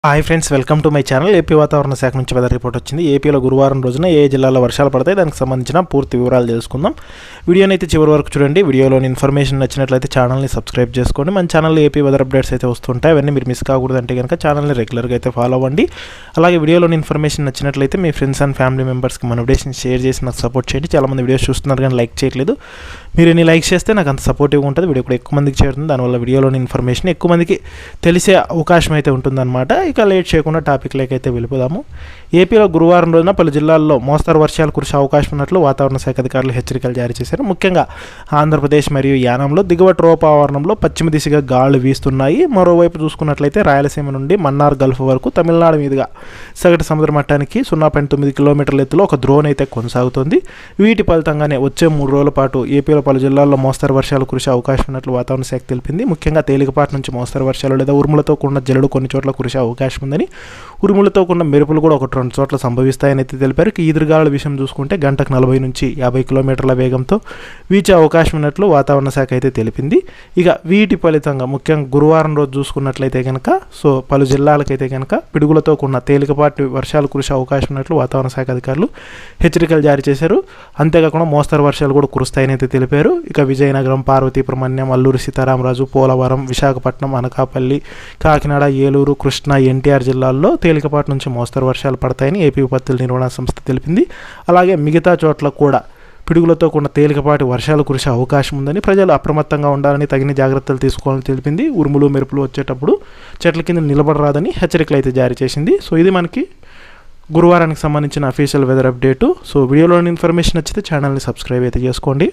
Hi friends, welcome to my channel. AP వాతావరణ శాఖ నుంచి వెదర్ రిపోర్ట్ వచ్చింది. ఏపీలో గురువారం రోజున ఏ జిల్లాలో వర్షాలు పడతాయి, దానికి సంబంధించిన పూర్తి వివరాలు తెలుసుకుందాం. వీడియోని అయితే చివరి వరకు చూడండి. వీడియోలోని ఇన్ఫర్మేషన్ నచ్చినట్లయితే ఛానల్ని సబ్స్క్రైబ్ చేసుకోండి. మన ఛానల్లో ఏపీ వెదర్ అప్డేట్స్ అయితే వస్తుంటాయి. అవన్నీ మీరు మిస్ కాకూడదంటే కనుక ఛానల్ని రెగ్యులర్గా అయితే ఫాలో అవ్వండి. అలాగే వీడియోలోని ఇన్ఫర్మేషన్ నచ్చినట్లయితే మీ ఫ్రెండ్స్ అండ్ ఫ్యామిలీ మెంబర్స్కి మన వీడియోస్ని షేర్ చేసి నాకు సపోర్ట్ చేయండి. చాలామంది వీడియోస్ చూస్తున్నారు కానీ లైక్ చేయట్లేదు. మీరు ఎన్ని లైక్ చేస్తే నాకు అంత సపోర్టివ్గా ఉంటుంది. వీడియో కూడా ఎక్కువ మందికి చేరుతుంది. దానివల్ల వీడియోలోని ఇన్ఫర్మేషన్ ఎక్కువ మందికి తెలిసే అవకాశం అయితే ఉంటుందన్నమాట. ఇక లేట్ చేయకుండా టాపిక్లోకి అయితే వెళ్ళిపోదాము. ఏపీలో గురువారం రోజున పలు జిల్లాల్లో మోస్తరు వర్షాలు కురిసే అవకాశం ఉన్నట్లు వాతావరణ శాఖ అధికారులు హెచ్చరికలు జారీ చేశారు. ముఖ్యంగా ఆంధ్రప్రదేశ్ మరియు యానంలో దిగువ ట్రోపావరణంలో పశ్చిమ దిశగా గాలులు వీస్తున్నాయి. మరోవైపు చూసుకున్నట్లయితే రాయలసీమ నుండి మన్నార్ గల్ఫ్ వరకు తమిళనాడు మీదుగా సగటు సముద్ర మట్టానికి 0.9 కిలోమీటర్ల ఎత్తులో ఒక ద్రోణి అయితే కొనసాగుతోంది. వీటి ఫలితంగానే వచ్చే 3 రోజుల పాటు ఏపీలో పలు జిల్లాల్లో మోస్తరు వర్షాలు కురిసే అవకాశం ఉన్నట్లు వాతావరణ శాఖ తెలిపింది. ముఖ్యంగా తేలికపాటి నుంచి మోస్తరు వర్షాలు లేదా ఉరుములతో కూడిన జల్లుడు కొన్ని చోట్ల కురిసే అవకాశం ఉందని, ఉరుములతో కూడిన మెరుపులు కూడా 1-2 చోట్ల సంభవిస్తాయని అయితే తెలిపారు. ఈదురుగాలుల విషయం చూసుకుంటే గంటకు 40 నుంచి 50 కిలోమీటర్ల వేగంతో వీచే అవకాశం ఉన్నట్లు వాతావరణ శాఖ అయితే తెలిపింది. ఇక వీటి ఫలితంగా ముఖ్యంగా గురువారం రోజు చూసుకున్నట్లయితే కనుక పలు జిల్లాలకైతే కనుక పిడుగులతో కూడిన తేలికపాటి వర్షాలు కురిసే అవకాశం ఉన్నట్లు వాతావరణ శాఖ అధికారులు హెచ్చరికలు జారీ చేశారు. అంతేకాకుండా మోస్తరు వర్షాలు కూడా కురుస్తాయని అయితే తెలిపారు. ఇక విజయనగరం, పార్వతీపురం, అల్లూరు సీతారామరాజు, పోలవరం, విశాఖపట్నం, అనకాపల్లి, కాకినాడ, ఏలూరు, కృష్ణా, ఎన్టీఆర్ జిల్లాల్లో తేలికపాటి నుంచి మోస్తరు వర్షాలు పడతాయని ఏపీ విపత్తుల నిర్వహణ సంస్థ తెలిపింది. అలాగే మిగతా చోట్ల కూడా పిడుగులతో కూడిన తేలికపాటి వర్షాలు కురిసే అవకాశం ఉందని, ప్రజలు అప్రమత్తంగా ఉండాలని, తగిన జాగ్రత్తలు తీసుకోవాలని తెలిపింది. ఉరుములు మెరుపులు వచ్చేటప్పుడు చెట్ల కింద నిలబడరాదని హెచ్చరికలు అయితే జారీ చేసింది. ఇది మనకి గురువారానికి సంబంధించిన అఫీషియల్ వెదర్ అప్డేటు. వీడియోలోని ఇన్ఫర్మేషన్ నచ్చితే ఛానల్ని సబ్స్క్రైబ్ అయితే చేసుకోండి.